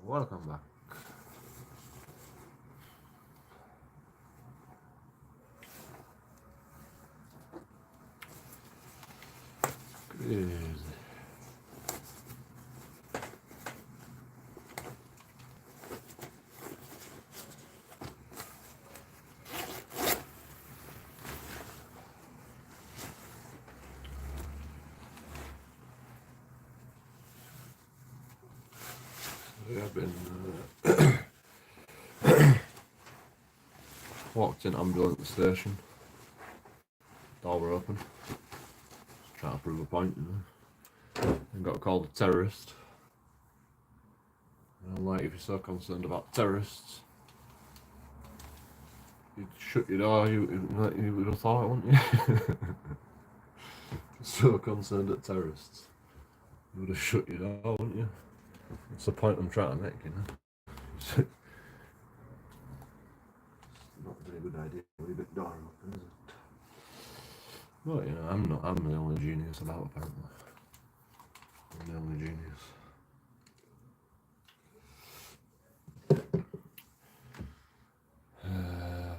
Welcome back. Crazy. I've been walked in ambulance station. Door were open. Just trying to prove a point, you know. And got called a terrorist. And I'm like, if you're so concerned about terrorists, you'd shut your door. You would have thought, wouldn't you? So concerned at terrorists, you would have shut your door, wouldn't you? That's the point I'm trying to make, you know. It's not a very good idea to leave it door open, is it? Well, you know, I'm the only genius about, apparently. I'm the only genius.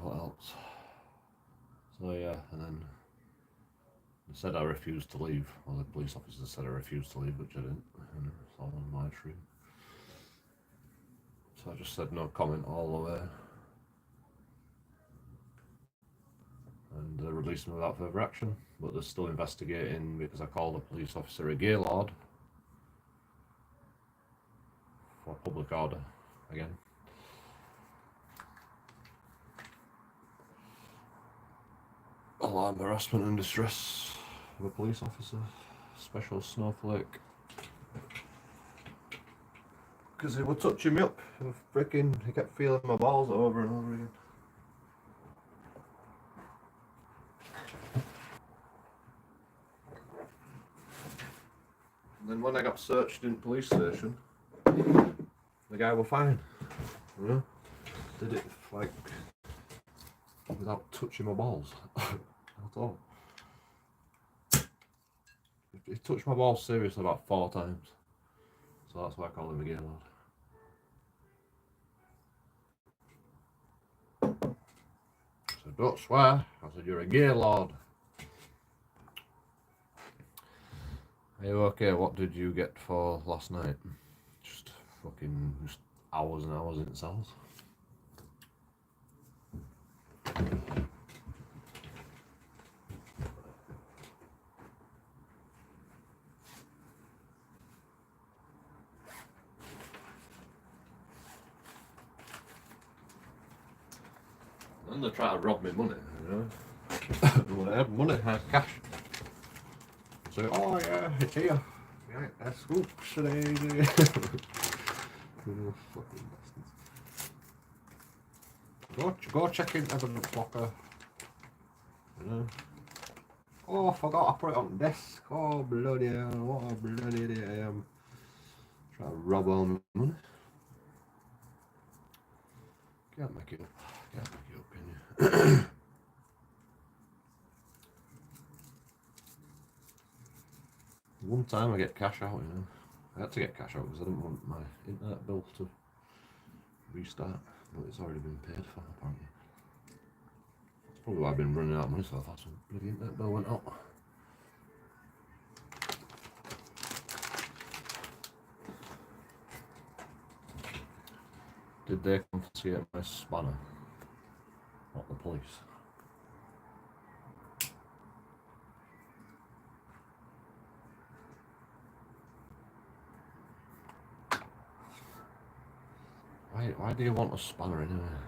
What else? So yeah, and then they said I refused to leave. Well, the police officer said I refused to leave, which I didn't. And it's all on my stream. So I just said no comment all the way. And they released me without further action, but they're still investigating because I called a police officer a gaylord for public order again. Alarm, harassment and distress of a police officer, special snowflake. Because he was touching me up, he kept feeling my balls over and over again. And then when I got searched in police station, the guy was fine, you know? Did it like without touching my balls at all. He touched my balls seriously about 4 times, so that's why I call him a gaylord. So don't swear. I said you're a gaylord. Are you okay? What did you get for last night? Just hours and hours in cells. And they try to rob me money, you know. When I had money, I had cash. So, oh yeah, it's here. Yeah, that's oops today. You fucking bastards. Go check in evidence locker. You know. Oh, I forgot I put it on the desk. Oh bloody hell, what a bloody idiot I am. Trying to rob all my money. Can't make it up. Can't make it up, can you? One time I get cash out, you know. I had to get cash out because I didn't want my internet bill to restart, but it's already been paid for, apparently. That's probably why I've been running out of money so fast. So bloody internet bill went up. Did they confiscate my spanner? Not the police. Why do you want a spanner anyway?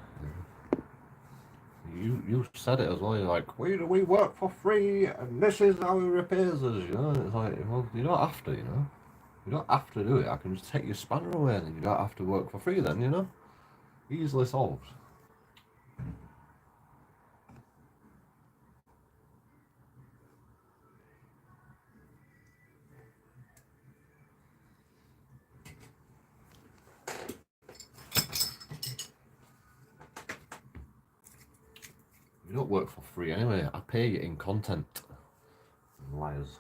You said it as well. You're like, we work for free, and this is how he repairs us. You know, and it's like, well, you don't have to. You know, you don't have to do it. I can just take your spanner away, and you don't have to work for free. Then, you know, easily solved. You don't work for free anyway. I pay you in content. Liars.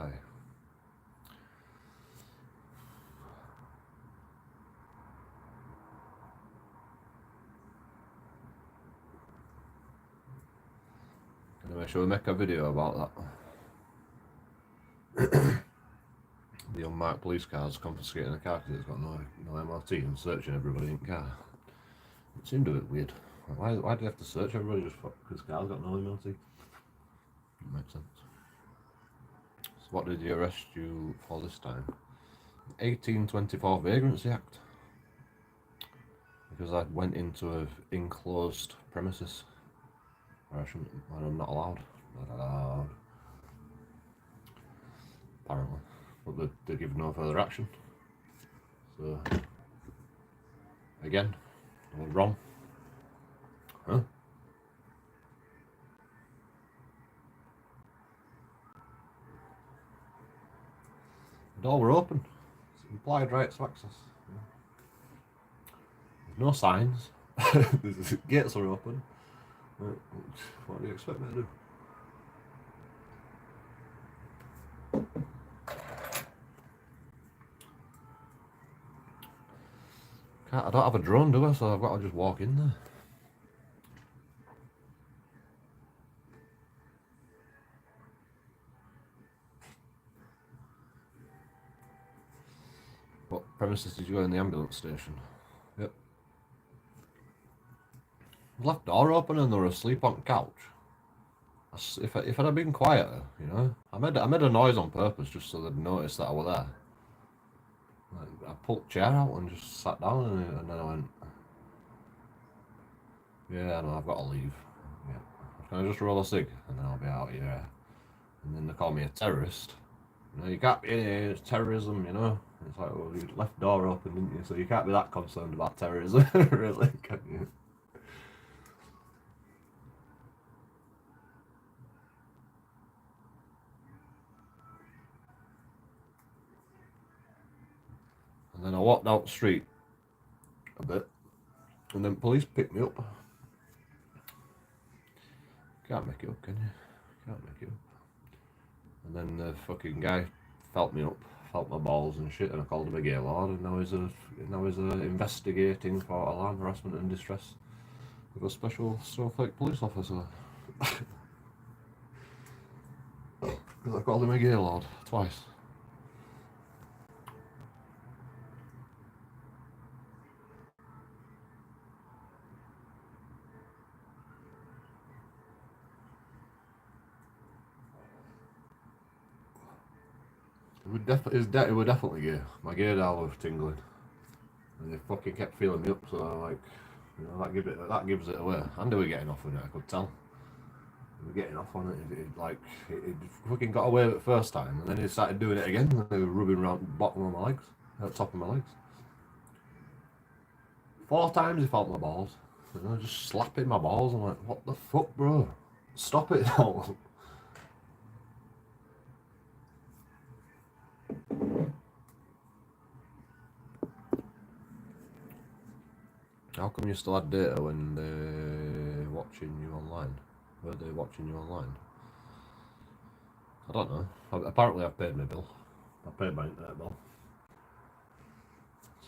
guy. Anyway, shall we make a video about that? The unmarked police cars confiscating the car because it's got no MOT and searching everybody in the car. It seemed a bit weird. Why do they have to search everybody just because the car's got no MOT? It makes sense. So what did he arrest you for this time? 1824 Vagrancy Act. Because I went into an enclosed premises where I'm not allowed. Not allowed. Apparently. But they give no further action. So, again, I was wrong. Huh? The door were open. It's implied rights of access. There's no signs. The gates are open. What do you expect me to do? I don't have a drone, do I? So I've got to just walk in there. What premises did you go in the ambulance station? Yep. Left door open and they were asleep on the couch. If I'd have been quieter, you know, I made a noise on purpose just so they'd notice that I were there. Like, I pulled the chair out and just sat down and then I went, yeah, no, I've got to leave. Yeah. Can I just roll a cig and then I'll be out of here? And then they call me a terrorist. You know, you can't be in here, it's terrorism, you know. It's like, well, you left the door open, didn't you? So you can't be that concerned about terrorism, really, can you? And then I walked out the street a bit, and then police picked me up. Can't make it up, can you? Can't make it up. And then the fucking guy felt me up, felt my balls and shit, and I called him a gaylord, and now he's investigating for alarm harassment and distress with a special snowflake police officer. Because I called him a gaylord twice. It were definitely gay. My gay doll was tingling, and they fucking kept feeling me up. So like, you know, that gives it away. And they were getting off on it. I could tell. They were getting off on it. It fucking got away the first time, and then he started doing it again. And they were rubbing around the bottom of my legs, at the top of my legs. 4 times he felt my balls. You know, just slapping my balls. I'm like, what the fuck, bro? Stop it now. How come you still had data when they're watching you online? Were they watching you online? I don't know. Apparently I've paid my bill. I paid my internet bill.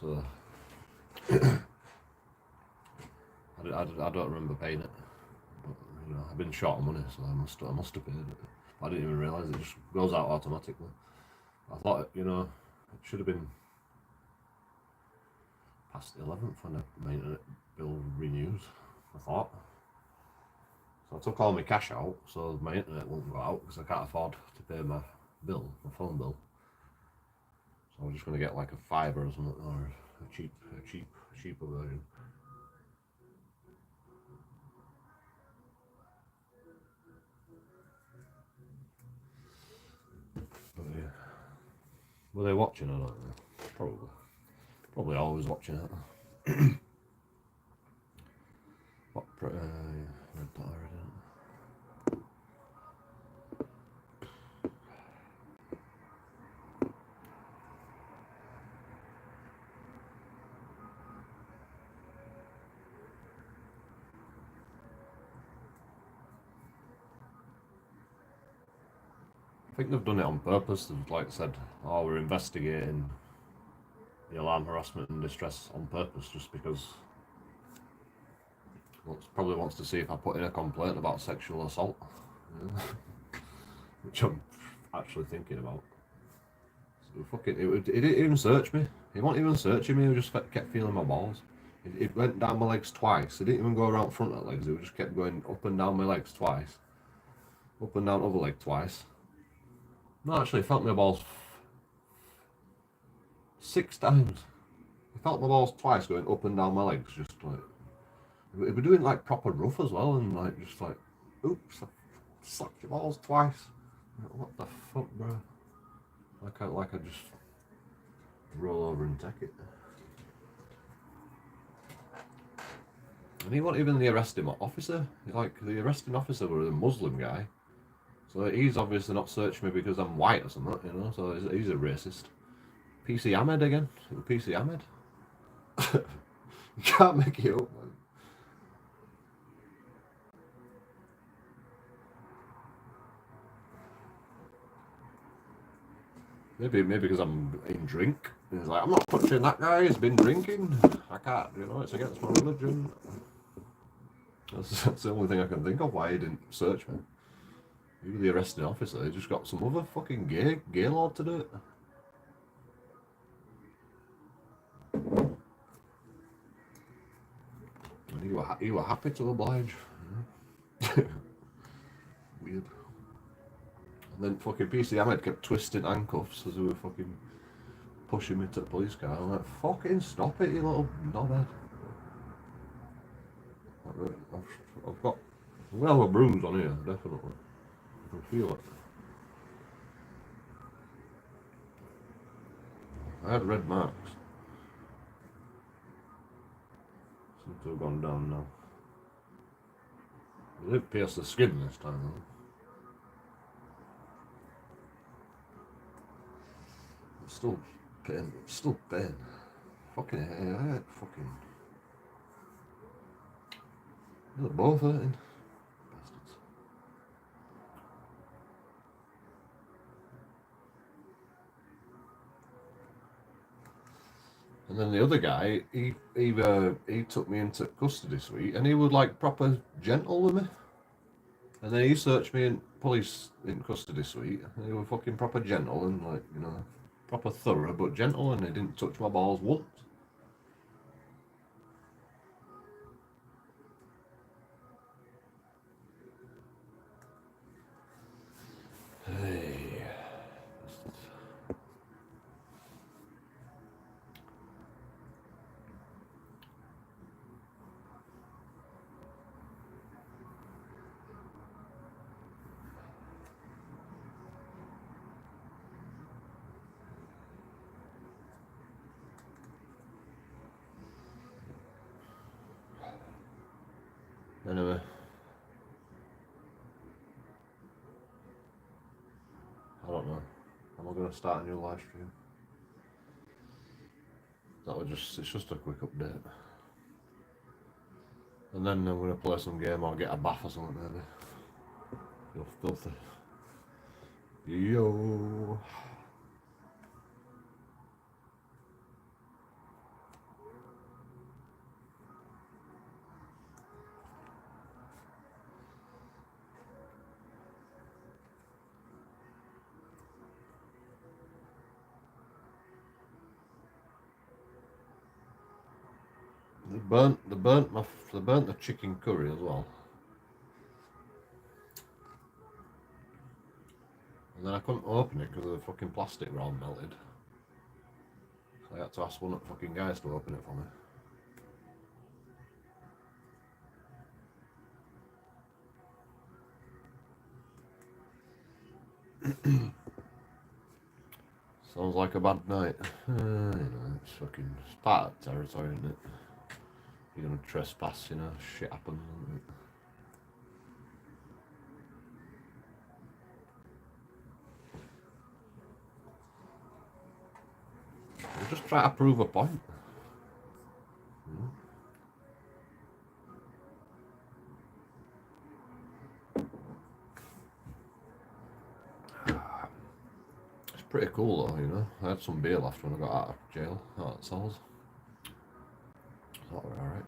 So I don't remember paying it. But, you know, I've been short of money, so I must have paid it. I didn't even realise it just goes out automatically. I thought, you know, it should have been past the 11th when my internet bill renews, I thought. So I took all my cash out so my internet won't go out because I can't afford to pay my bill, my phone bill. So I'm just going to get like a fiver or something, or a cheaper version. But yeah, were they watching? I don't know. Probably always watching it. What? Yeah, read that already. think they've done it on purpose. They've like said, "Oh, we're investigating the alarm harassment and distress on purpose," just because probably wants to see if I put in a complaint about sexual assault, which I'm actually thinking about. So fucking, it didn't even search me. He wasn't even searching me. He just kept feeling my balls. It went down my legs twice. It didn't even go around front of the legs. It just kept going up and down my legs twice, up and down other leg twice. No, actually, he felt my balls 6 times. He felt my balls twice going up and down my legs, just like. He was doing like proper rough as well, and like just like, oops, I slapped your balls twice. What the fuck, bro? Like I just roll over and take it. And he wasn't even the arresting officer. Like the arresting officer was a Muslim guy, so he's obviously not searching me because I'm white or something, you know. So he's a racist. PC Ahmed again. PC Ahmed. You can't make it up, man. Maybe because I'm in drink. He's like, I'm not touching that guy. He's been drinking. I can't. You know, it's against my religion. That's the only thing I can think of why he didn't search me. He was the arresting officer. He just got some other fucking gay lord to do it. And he were happy to oblige. Weird. And then fucking PC Ahmed kept twisting handcuffs as we were fucking pushing me to the police car. I'm like, fucking stop it, you little knobhead. I'm gonna have a bruise on here, definitely. I can feel it. I had red marks. Seem to have gone down now. They didn't pierce the skin this time though. Still pain. Fucking hell, fucking. They're both hurting. Bastards. And then the other guy, he took me into custody suite, and he was like proper gentle with me. And then he searched me in police in custody suite, and he was fucking proper gentle and like, you know, proper thorough but gentle, and he didn't touch my balls once. Hey. Anyway. I don't know. Am I going to start a new live stream? It's just a quick update. And then I'm going to play some game or get a bath or something maybe. Feel filthy. Yo. They burnt the chicken curry as well. And then I couldn't open it because the fucking plastic were all melted. So I had to ask one of the fucking guys to open it for me. Sounds like a bad night. You know, it's part of territory, isn't it? You're gonna trespass, you know, shit happens, isn't it? We'll just try to prove a point. pretty cool though, you know. I had some beer left when I got out of jail, out of cells. Thought we were alright.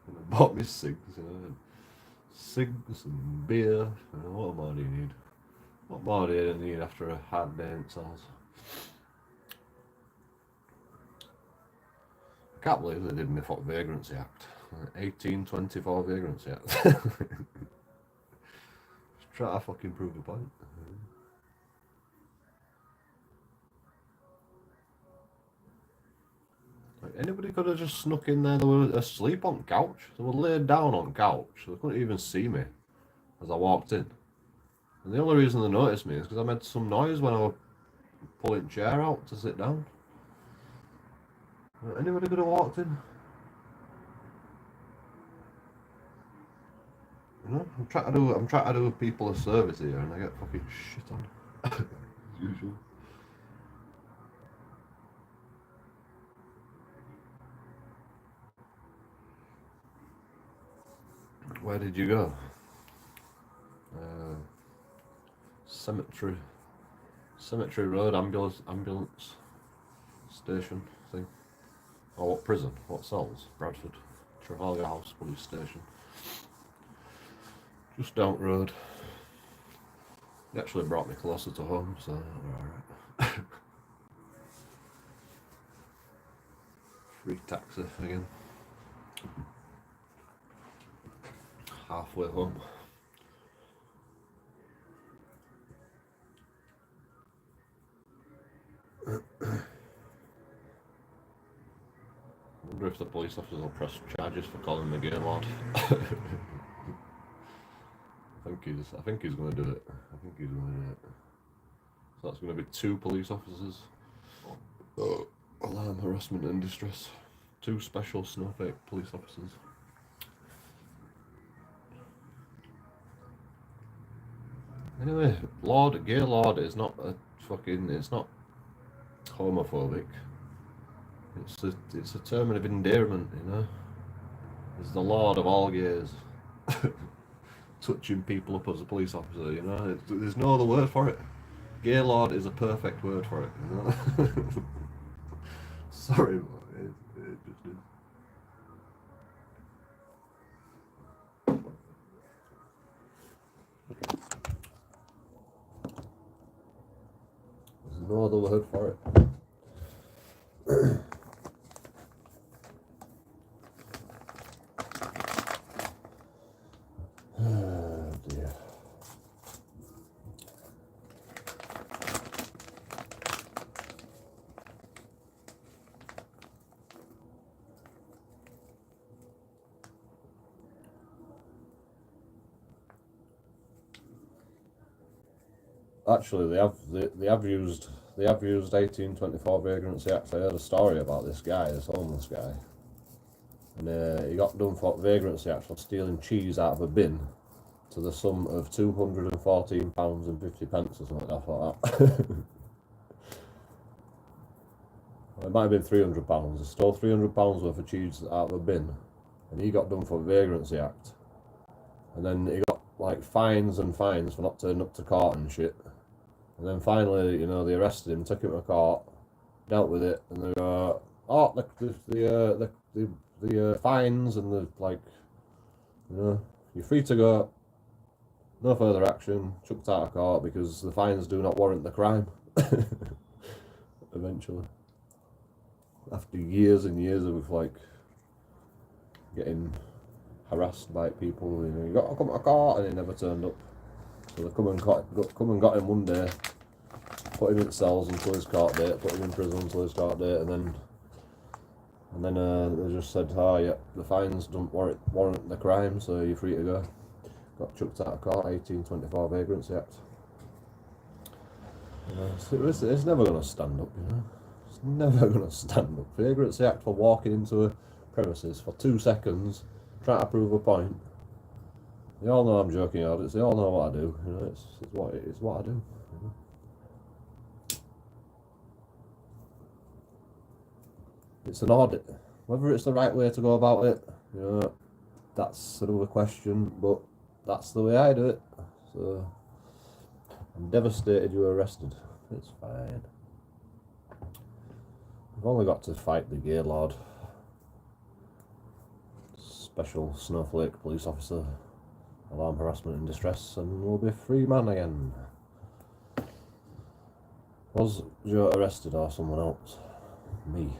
And I bought me cigs, you know. Cigs and beer. You know, what more do you need? What more do you need after a hard day in cells? I can't believe they did me for Vagrancy Act. 1824 Vagrancy Act. Just try to fucking prove a point. Like, anybody could have just snuck in there. They were asleep on couch. They were laid down on couch. They couldn't even see me as I walked in. And the only reason they noticed me is because I made some noise when I was pulling the chair out to sit down. Anybody could have walked in. You know, I'm trying to do people a service here, and I get fucking shit on. As usual. Where did you go? Cemetery Road ambulance station thing. Or what prison? What cells? Bradford. Trafalgar House Police Station. Just down the road. It actually brought me closer to home, so we're alright. Free taxi again. Halfway home. I wonder if the police officers will press charges for calling me gay lord. I think he's going to do it. So that's going to be 2 police officers. Alarm, harassment and distress. 2 special snowflake police officers. Anyway, gay lord is not it's not homophobic. It's a term of endearment, you know. He's the lord of all gays. Touching people up as a police officer, you know. There's no other word for it. Gay lord is a perfect word for it, you know. Sorry, but it just is. There's no other word for it. Oh dear. Actually, they have used 1824 Vagrancy Act. I heard a story about this homeless guy, and he got done for Vagrancy Act for stealing cheese out of a bin to the sum of £214.50 or something like that. Well, it might have been £300. He stole £300 worth of cheese out of a bin, and he got done for Vagrancy Act. And then he got like fines for not turning up to court and shit. And then finally, you know, they arrested him, took him to court, dealt with it, and they go, oh, the fines and the, like, you know, you're free to go. No further action. Chucked out of court because the fines do not warrant the crime. Eventually, after years and years of like getting harassed by people, you know, you got to come to court, and he never turned up. So they come and got him one day, put him in cells until his court date, put him in prison until his court date, and then they just said, oh yeah, the fines don't warrant the crime, so you're free to go. Got chucked out of court. 1824 Vagrancy Act. You know, it's never going to stand up, you know. It's never going to stand up. Vagrancy Act for walking into a premises for 2 seconds, trying to prove a point. They all know I'm JoeKingAudits. They all know what I do. You know, it's what I do. You know? It's an audit. Whether it's the right way to go about it, you know, that's another question. But that's the way I do it. So Devastated you were arrested. It's fine. We've only got to fight the Gaylord. Special snowflake police officer. Alarm harassment and distress, and we'll be free man again. Was Joe arrested or someone else? Me.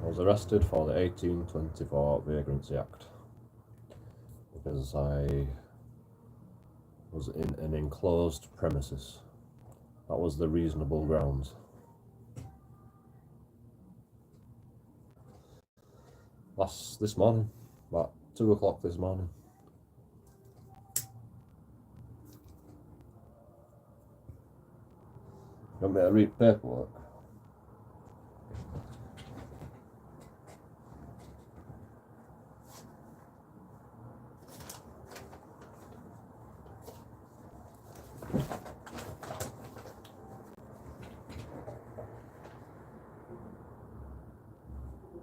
I was arrested for the 1824 Vagrancy Act because I was in an enclosed premises. That was the reasonable grounds. This morning, about 2 o'clock this morning. You want me to read paperwork?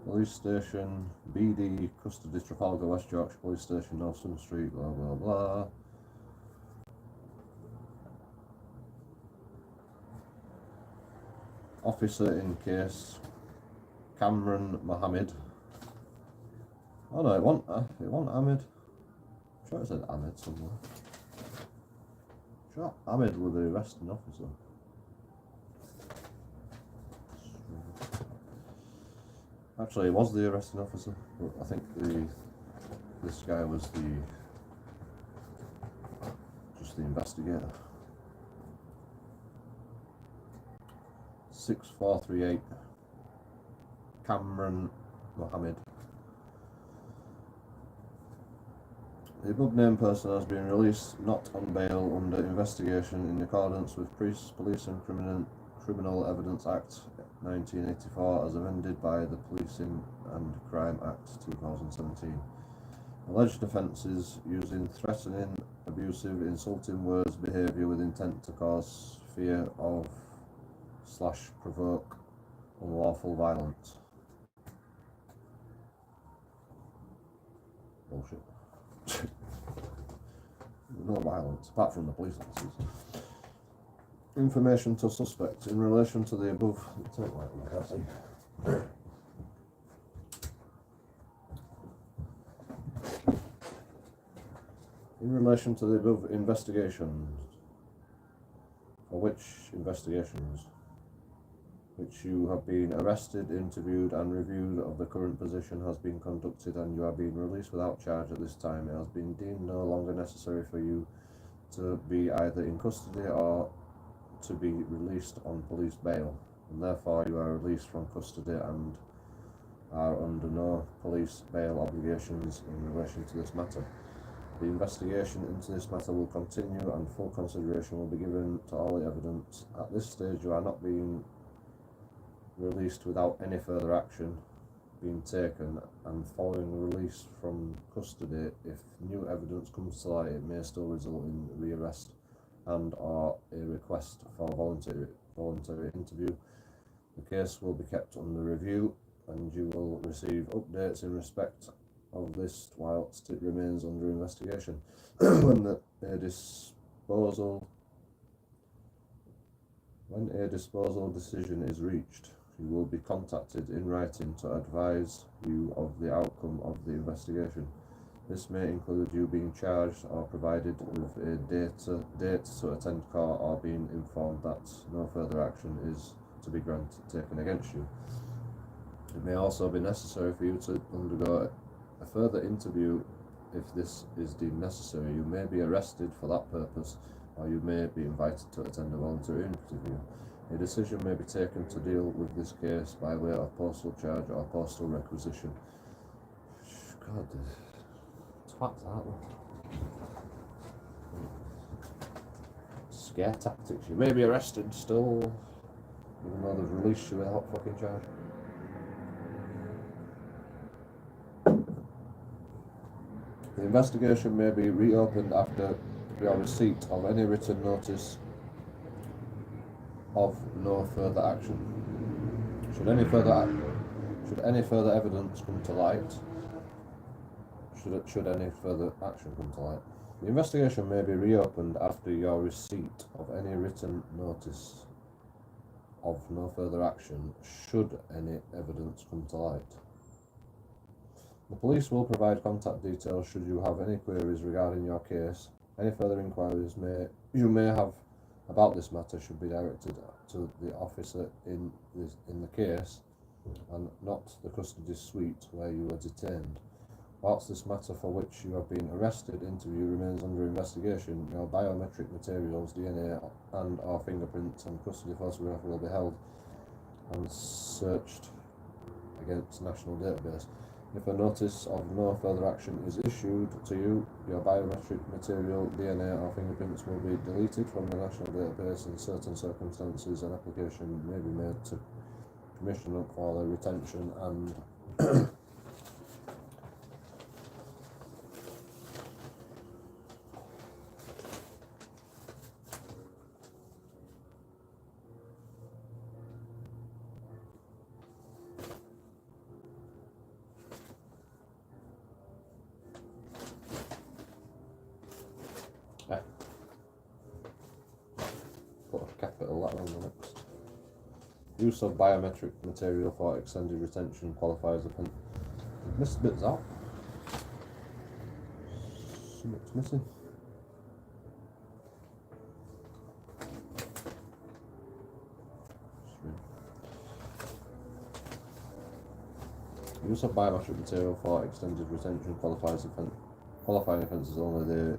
Police station, BD, custody, Trafalgar, West Yorkshire Police Station, Nelson Street, blah blah blah. Officer in case, Cameron Mohammed. Oh no, it wasn't Ahmed. I'm sure it said Ahmed somewhere. I'm sure Ahmed was the arresting officer. Actually, it was the arresting officer, but I think this guy was just the investigator. 6438 Cameron Mohammed. The above named person has been released not on bail under investigation in accordance with Police and Criminal Evidence Act 1984 as amended by the Policing and Crime Act 2017. Alleged offences using threatening, abusive, insulting words, behaviour with intent to cause fear of / provoke unlawful violence. Bullshit. No violence, apart from the police officers. Information to suspect in relation to the above. In relation to the above investigations, for which investigations? Which you have been arrested, interviewed and reviewed of the current position has been conducted and you are being released without charge at this time. It has been deemed no longer necessary for you to be either in custody or to be released on police bail, and therefore you are released from custody and are under no police bail obligations in relation to this matter. The investigation into this matter will continue and full consideration will be given to all the evidence. At this stage you are not being released without any further action being taken, and following release from custody, if new evidence comes to light, it may still result in rearrest and or a request for voluntary interview. The case will be kept under review and you will receive updates in respect of this whilst it remains under investigation. When a disposal decision is reached, you will be contacted in writing to advise you of the outcome of the investigation. This may include you being charged or provided with a date to attend court or being informed that no further action is to be taken against you. It may also be necessary for you to undergo a further interview. If this is deemed necessary, you may be arrested for that purpose or you may be invited to attend a voluntary interview. A decision may be taken to deal with this case by way of postal charge or postal requisition. God, twats, aren't they? Scare tactics. You may be arrested still, even though they've released you without fucking charge. The investigation may be reopened after your receipt of any written notice of no further action. Should any further evidence come to light, should any further action come to light. The investigation may be reopened after your receipt of any written notice of no further action should any evidence come to light. The police will provide contact details should you have any queries regarding your case. Any further inquiries you may have about this matter should be directed to the officer in the case and not the custody suite where you were detained. Whilst this matter for which you have been arrested interview remains under investigation, your biometric materials, DNA and or fingerprints and custody photograph will be held and searched against national database. If a notice of no further action is issued to you, your biometric material, DNA or fingerprints will be deleted from the national database. In certain circumstances, an application may be made to commission for their retention and put a capital letter on the next. Use of biometric material for extended retention qualifies as missed bits out. Something's missing. Use of biometric material for extended retention qualifying offences only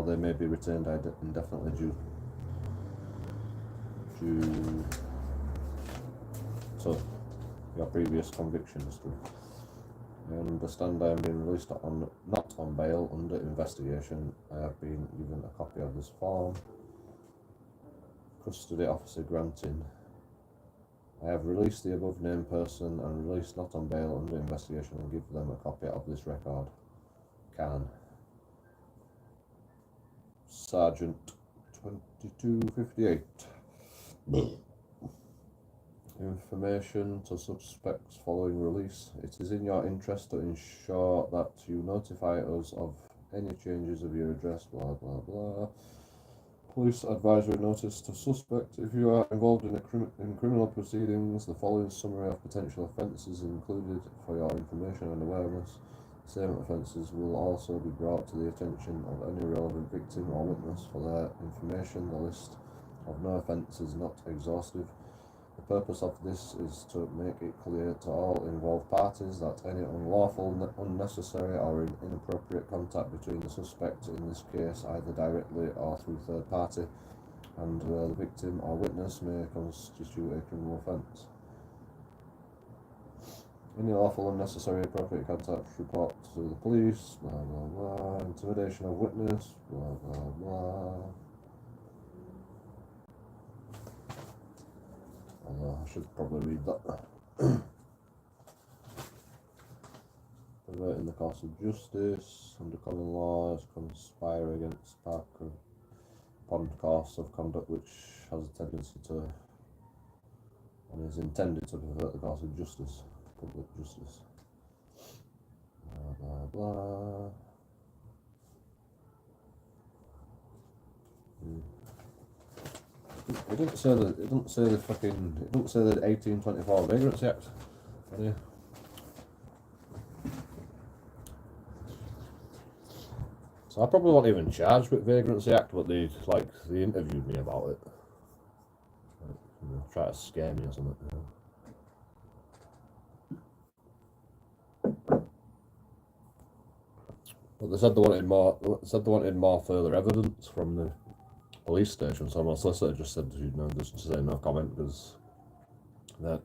they may be retained indefinitely due to your previous conviction history. I understand I am being released not on bail under investigation. I have been given a copy of this form. Custody officer granting. I have released the above named person and released not on bail under investigation and give them a copy of this record. Can. Sergeant 2258. Information to suspects following release. It is in your interest to ensure that you notify us of any changes of your address, blah blah blah. Police advisory notice to suspect. If you are involved in criminal proceedings, the following summary of potential offences is included for your information and awareness. The same offences will also be brought to the attention of any relevant victim or witness for their information. The list of no offence is not exhaustive. The purpose of this is to make it clear to all involved parties that any unlawful, unnecessary or inappropriate contact between the suspect in this case, either directly or through third party, and the victim or witness may constitute a criminal offence. Any lawful, unnecessary, appropriate contact report to the police, blah blah blah, intimidation of witness, blah blah blah. Although I should probably read that. Perverting the course of justice under common law is conspire against Parker upon course of conduct which has a tendency to and is intended to pervert the course of justice, public justice. Blah blah blah. It didn't say that. It didn't say the fucking. It didn't say the 1824 Vagrancy Act. Yeah. So I probably wasn't even charged with Vagrancy Act, but they interviewed me about it. Try to scare me or something. But they said they wanted more. They wanted more further evidence from the police station. So my solicitor just said, just say no comment because they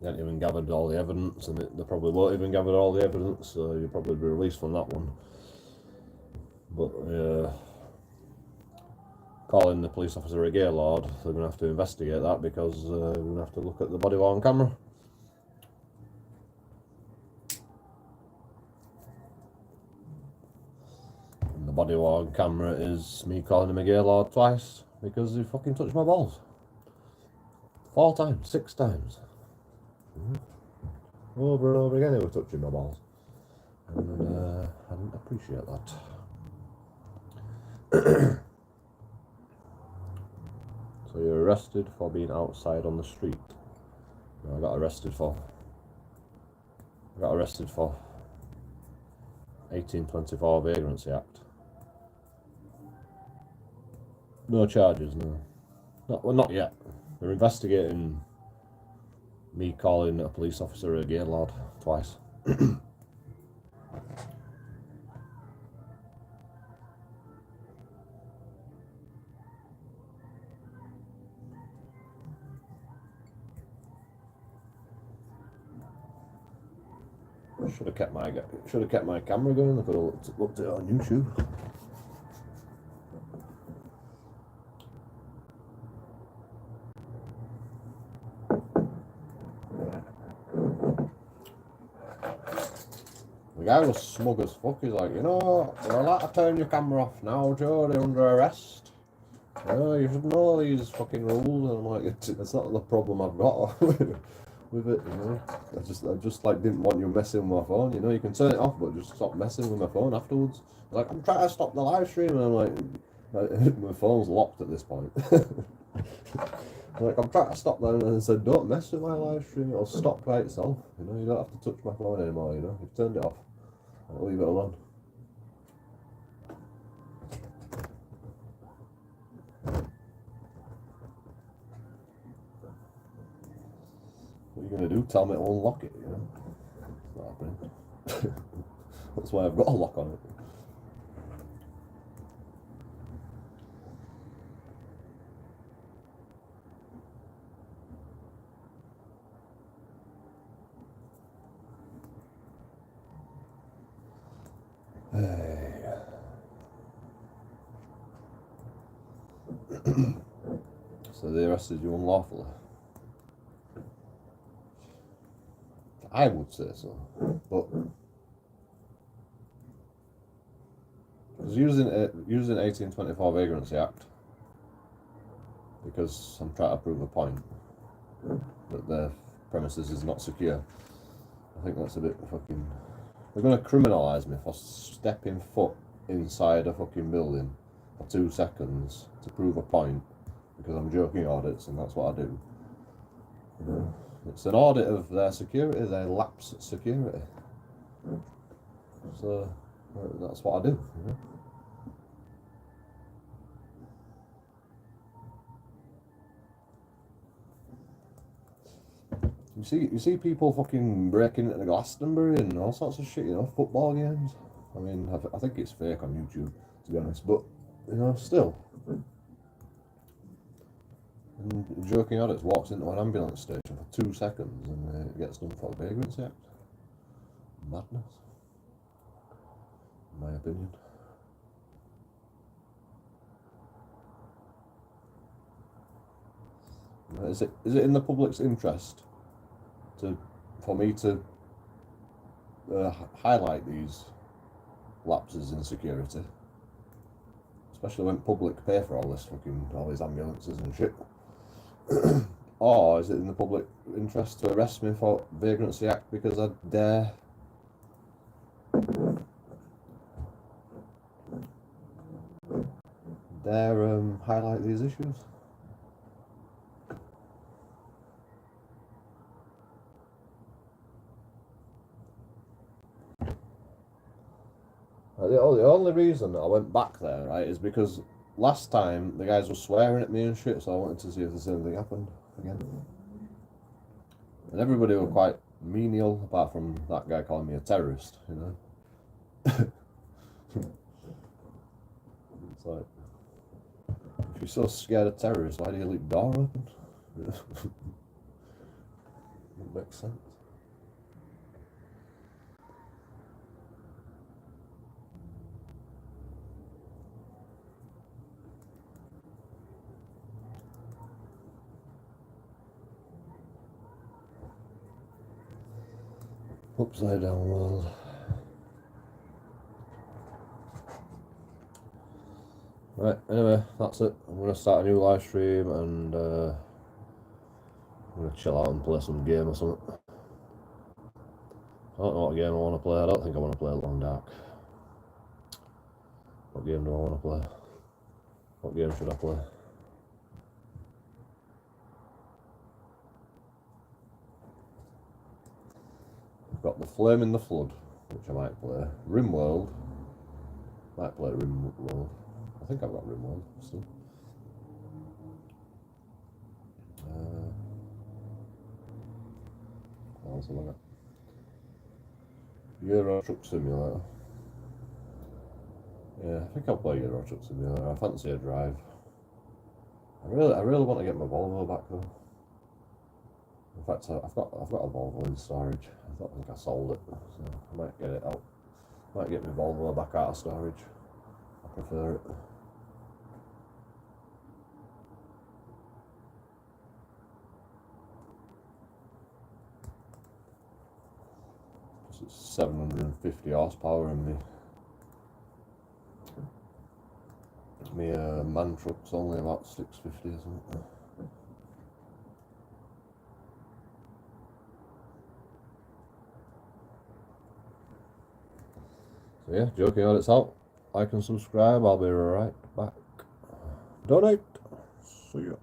hadn't even gathered all the evidence, and they probably won't even gather all the evidence. So you'll probably be released from that one. But calling the police officer a gaylord, they're going to have to investigate that because we're going to have to look at the body worn camera. And the body worn camera is me calling him a gaylord twice because he fucking touched my balls. 4 times, 6 times. Over and over again he was touching my balls. and I didn't appreciate that. So you're arrested for being outside on the street. No, I got arrested for 1824 Vagrancy Act. No charges, no. Not yet. They're investigating me calling a police officer a gay lad twice. Should have kept my camera going. I could have looked at it on YouTube. The guy was smug as fuck. He's like, you're allowed to turn your camera off now, Joe. They're under arrest. You should know these fucking rules. And I'm like, it's not the problem I've got with it, I just like didn't want you messing with my phone. You can turn it off, but just stop messing with my phone afterwards. Like, I'm trying to stop the live stream, and I'm like my phone's locked at this point. Like, I'm trying to stop that, and I said, don't mess with my live stream. It'll stop by itself. You don't have to touch my phone anymore. You've turned it off. I'll leave it alone. What are you going to do? Tell me to unlock it, It's not happening. That's why I've got a lock on it. So they arrested you unlawfully? I would say so, but because using 1824 Vagrancy Act, because I'm trying to prove a point that the premises is not secure, I think that's a bit fucking. They're going to criminalise me for stepping foot inside a fucking building for 2 seconds to prove a point, because I'm JoeKingAudits and that's what I do. It's an audit of their security, their lapse security. So that's what I do. You see people fucking breaking into the Glastonbury and all sorts of shit, football games. I mean, I think it's fake on YouTube, to be honest, but, still. And JoeKingAudits walks into an ambulance station for 2 seconds and gets done for Vagrancy Act. Madness, in my opinion. Is it in the public's interest for me to highlight these lapses in security, especially when public pay for all these ambulances and shit? Or is it in the public interest to arrest me for Vagrancy Act because I dare highlight these issues? The only reason that I went back there, right, is because last time the guys were swearing at me and shit, so I wanted to see if the same thing happened again. And everybody were quite menial, apart from that guy calling me a terrorist, It's like, if you're so scared of terrorists, why do you leave the door open? It makes sense. Upside down world. Right, anyway, that's it. I'm going to start a new live stream and I'm going to chill out and play some game or something. don't know what game I want to play. I don't think I want to play Long Dark. What game do I want to play? What game should I play? I've got the Flame in the Flood, which I might play. Rimworld. Might play Rimworld. I think I've got Rimworld still. What else have I got? Euro Truck Simulator. Yeah, I think I'll play Euro Truck Simulator. I fancy a drive. I really want to get my Volvo back though. In fact, I've got a Volvo in storage. I don't think I sold it, so I might get it out. Might get my Volvo back out of storage. I prefer it. It's 750 horsepower and me man truck's only about 650 or something. So yeah, JoeKingAudits out. Like and subscribe. I'll be right back. Donate. See ya.